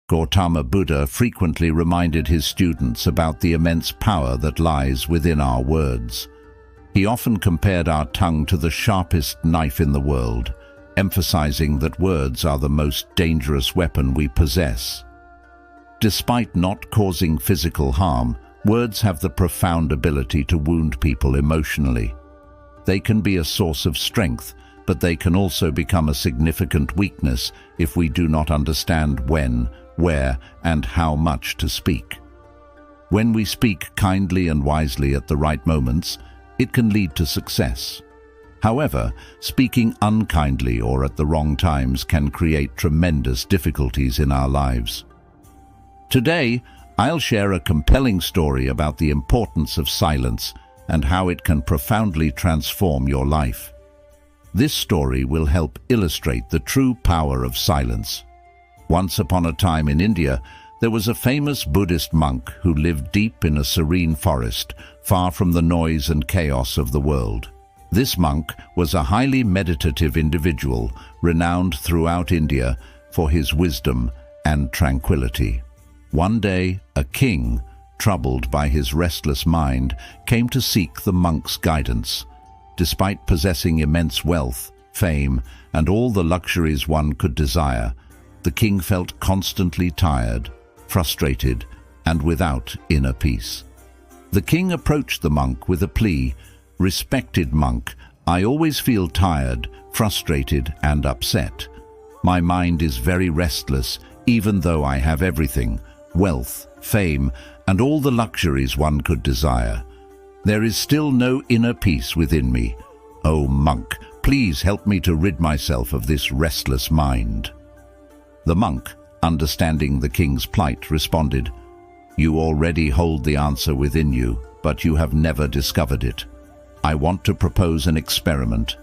Gautama Buddha frequently reminded his students about the immense power that lies within our words. He often compared our tongue to the sharpest knife in the world, emphasizing that words are the most dangerous weapon we possess. Despite not causing physical harm, words have the profound ability to wound people emotionally. They can be a source of strength, but they can also become a significant weakness if we do not understand when, where, and how much to speak. When we speak kindly and wisely at the right moments, it can lead to success. However, speaking unkindly or at the wrong times can create tremendous difficulties in our lives. Today, I'll share a compelling story about the importance of silence and how it can profoundly transform your life. This story will help illustrate the true power of silence. Once upon a time in India, there was a famous Buddhist monk who lived deep in a serene forest, far from the noise and chaos of the world. This monk was a highly meditative individual, renowned throughout India for his wisdom and tranquility. One day, a king, troubled by his restless mind, came to seek the monk's guidance. Despite possessing immense wealth, fame, and all the luxuries one could desire, the king felt constantly tired, frustrated, and without inner peace. The king approached the monk with a plea, "Respected monk, I always feel tired, frustrated, and upset. My mind is very restless, even though I have everything, wealth, fame, and all the luxuries one could desire. There is still no inner peace within me. Oh monk, please help me to rid myself of this restless mind." The monk, understanding the king's plight, responded, "You already hold the answer within you, but you have never discovered it. I want to propose an experiment.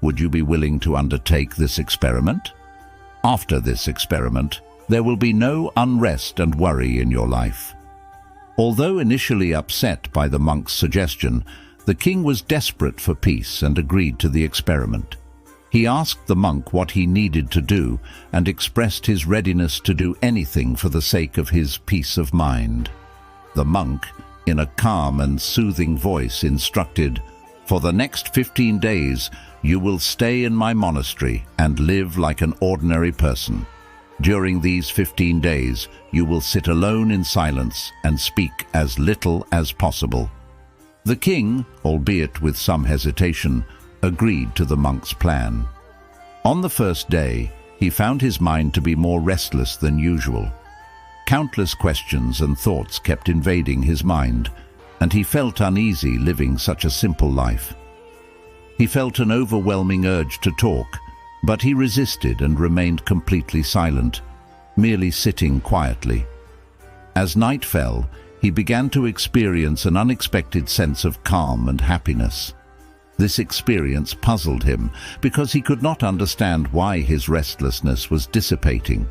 Would you be willing to undertake this experiment? After this experiment, there will be no unrest and worry in your life." Although initially upset by the monk's suggestion, the king was desperate for peace and agreed to the experiment. He asked the monk what he needed to do and expressed his readiness to do anything for the sake of his peace of mind. The monk, in a calm and soothing voice, instructed, "For the next 15 days, you will stay in my monastery and live like an ordinary person. During these 15 days, you will sit alone in silence and speak as little as possible." The king, albeit with some hesitation, agreed to the monk's plan. On the first day, he found his mind to be more restless than usual. Countless questions and thoughts kept invading his mind, and he felt uneasy living such a simple life. He felt an overwhelming urge to talk, but he resisted and remained completely silent, merely sitting quietly. As night fell, he began to experience an unexpected sense of calm and happiness. This experience puzzled him because he could not understand why his restlessness was dissipating.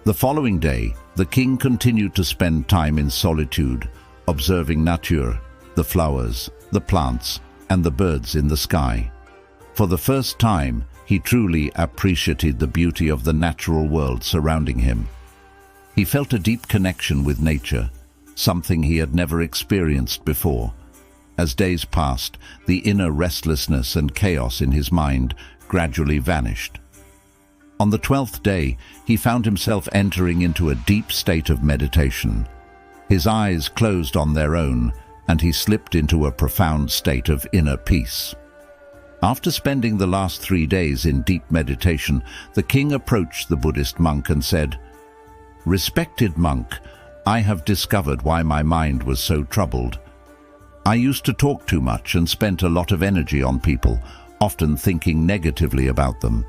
The following day, the king continued to spend time in solitude, observing nature, the flowers, the plants, and the birds in the sky. For the first time, he truly appreciated the beauty of the natural world surrounding him. He felt a deep connection with nature, something he had never experienced before. As days passed, the inner restlessness and chaos in his mind gradually vanished. On the 12th day, he found himself entering into a deep state of meditation. His eyes closed on their own, and he slipped into a profound state of inner peace. After spending the last 3 days in deep meditation, the king approached the Buddhist monk and said, "Respected monk, I have discovered why my mind was so troubled. I used to talk too much and spent a lot of energy on people, often thinking negatively about them.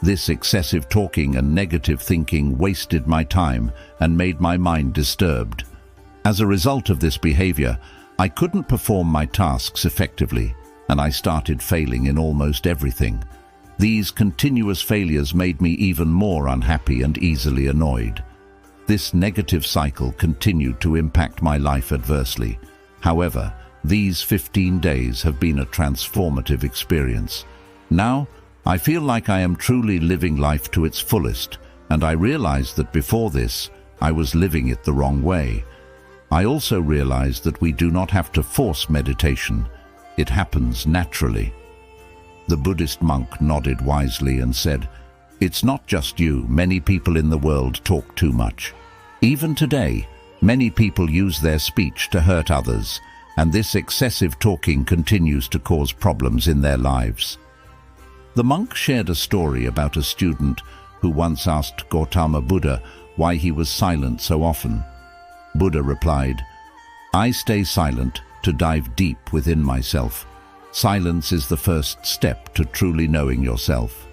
This excessive talking and negative thinking wasted my time and made my mind disturbed. As a result of this behavior, I couldn't perform my tasks effectively, and I started failing in almost everything. These continuous failures made me even more unhappy and easily annoyed. This negative cycle continued to impact my life adversely. However, these 15 days have been a transformative experience. Now, I feel like I am truly living life to its fullest, and I realize that before this, I was living it the wrong way. I also realized that we do not have to force meditation. It happens naturally. The Buddhist monk nodded wisely and said, "It's not just you. Many people in the world talk too much. Even today, many people use their speech to hurt others, and this excessive talking continues to cause problems in their lives." The monk shared a story about a student who once asked Gautama Buddha why he was silent so often. Buddha replied, "I stay silent to dive deep within myself. Silence is the first step to truly knowing yourself.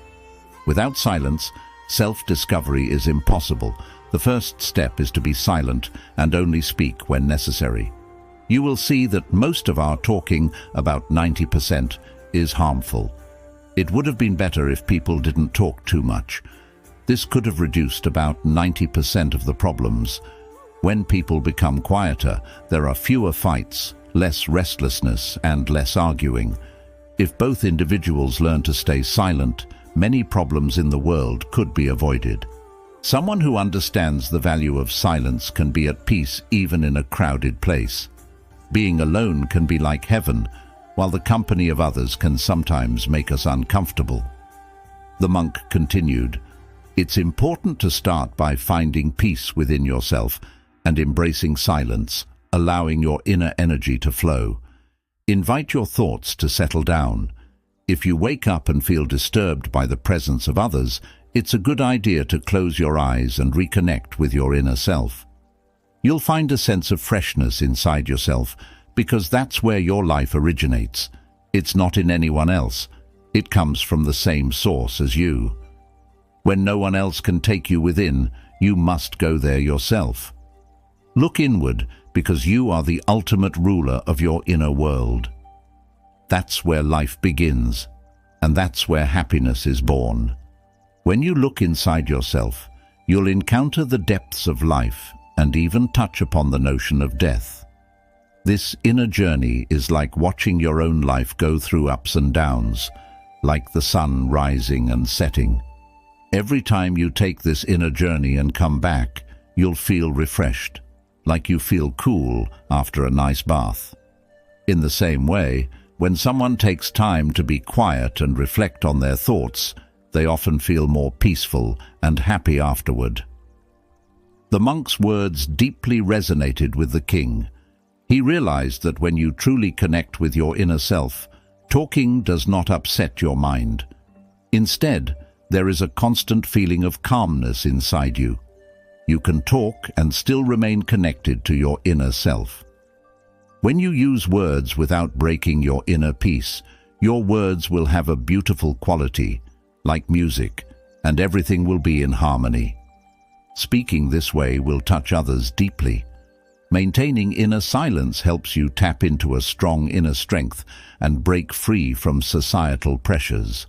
Without silence, self-discovery is impossible. The first step is to be silent and only speak when necessary. You will see that most of our talking, about 90%, is harmful. It would have been better if people didn't talk too much. This could have reduced about 90% of the problems. When people become quieter, there are fewer fights, less restlessness, and less arguing. If both individuals learn to stay silent, many problems in the world could be avoided. Someone who understands the value of silence can be at peace even in a crowded place. Being alone can be like heaven, while the company of others can sometimes make us uncomfortable." The monk continued, "It's important to start by finding peace within yourself and embracing silence, allowing your inner energy to flow. Invite your thoughts to settle down. If you wake up and feel disturbed by the presence of others, it's a good idea to close your eyes and reconnect with your inner self. You'll find a sense of freshness inside yourself because that's where your life originates. It's not in anyone else. It comes from the same source as you. When no one else can take you within, you must go there yourself. Look inward because you are the ultimate ruler of your inner world. That's where life begins, and that's where happiness is born. When you look inside yourself, you'll encounter the depths of life and even touch upon the notion of death. This inner journey is like watching your own life go through ups and downs, like the sun rising and setting. Every time you take this inner journey and come back, you'll feel refreshed, like you feel cool after a nice bath. In the same way, when someone takes time to be quiet and reflect on their thoughts, they often feel more peaceful and happy afterward. The monk's words deeply resonated with the king. He realized that when you truly connect with your inner self, talking does not upset your mind. Instead, there is a constant feeling of calmness inside you. You can talk and still remain connected to your inner self. When you use words without breaking your inner peace, your words will have a beautiful quality, like music, and everything will be in harmony. Speaking this way will touch others deeply. Maintaining inner silence helps you tap into a strong inner strength and break free from societal pressures.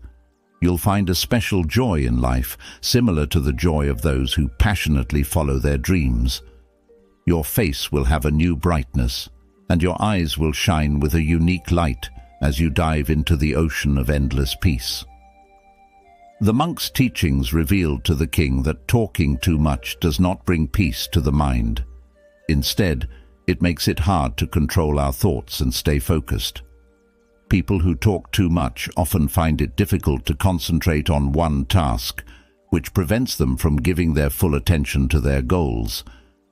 You'll find a special joy in life, similar to the joy of those who passionately follow their dreams. Your face will have a new brightness, and your eyes will shine with a unique light as you dive into the ocean of endless peace. The monk's teachings revealed to the king that talking too much does not bring peace to the mind. Instead, it makes it hard to control our thoughts and stay focused. People who talk too much often find it difficult to concentrate on one task, which prevents them from giving their full attention to their goals.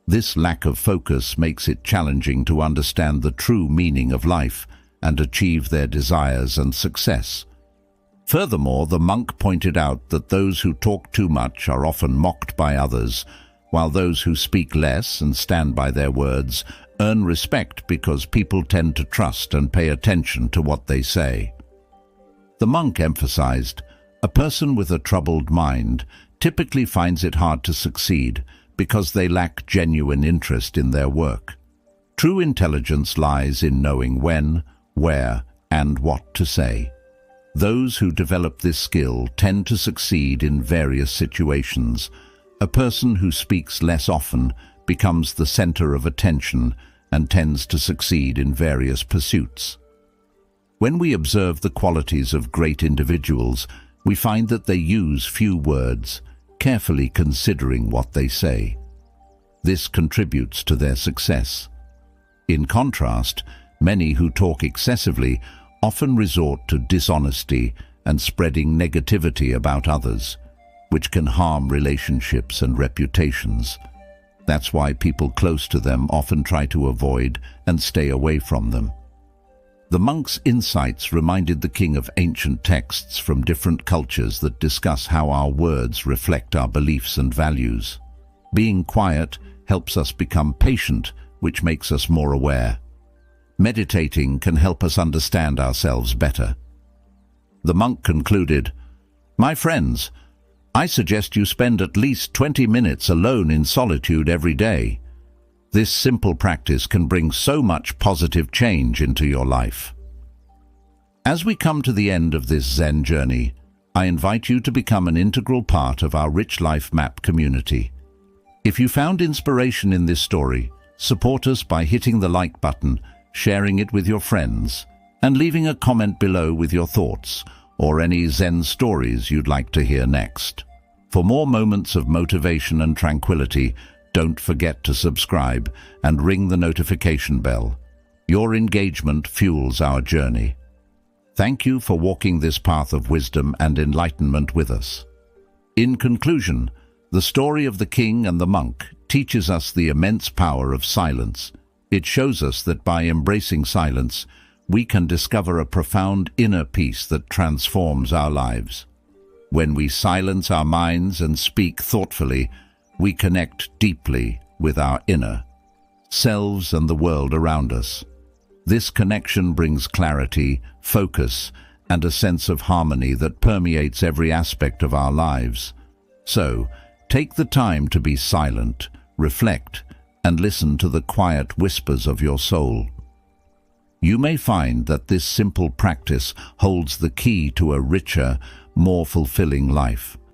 This lack of focus makes it challenging to understand the true meaning of life and achieve their desires and success. Furthermore, the monk pointed out that those who talk too much are often mocked by others, while those who speak less and stand by their words earn respect because people tend to trust and pay attention to what they say. The monk emphasized, a person with a troubled mind typically finds it hard to succeed because they lack genuine interest in their work. True intelligence lies in knowing when, where, and what to say. Those who develop this skill tend to succeed in various situations. A person who speaks less often becomes the center of attention and tends to succeed in various pursuits. When we observe the qualities of great individuals, we find that they use few words, carefully considering what they say. This contributes to their success. In contrast, many who talk excessively often resort to dishonesty and spreading negativity about others, which can harm relationships and reputations. That's why people close to them often try to avoid and stay away from them. The monk's insights reminded the king of ancient texts from different cultures that discuss how our words reflect our beliefs and values. Being quiet helps us become patient, which makes us more aware. Meditating can help us understand ourselves better. The monk concluded, "My friends, I suggest you spend at least 20 minutes alone in solitude every day. This simple practice can bring so much positive change into your life." As we come to the end of this Zen journey, I invite you to become an integral part of our Rich Life Map community. If you found inspiration in this story, support us by hitting the like button, sharing it with your friends, and leaving a comment below with your thoughts or any Zen stories you'd like to hear next. For more moments of motivation and tranquility, don't forget to subscribe and ring the notification bell. Your engagement fuels our journey. Thank you for walking this path of wisdom and enlightenment with us. In conclusion, the story of the king and the monk teaches us the immense power of silence. It shows us that by embracing silence, we can discover a profound inner peace that transforms our lives. When we silence our minds and speak thoughtfully, we connect deeply with our inner selves and the world around us. This connection brings clarity, focus, and a sense of harmony that permeates every aspect of our lives. So, take the time to be silent, reflect, and listen to the quiet whispers of your soul. You may find that this simple practice holds the key to a richer, more fulfilling life.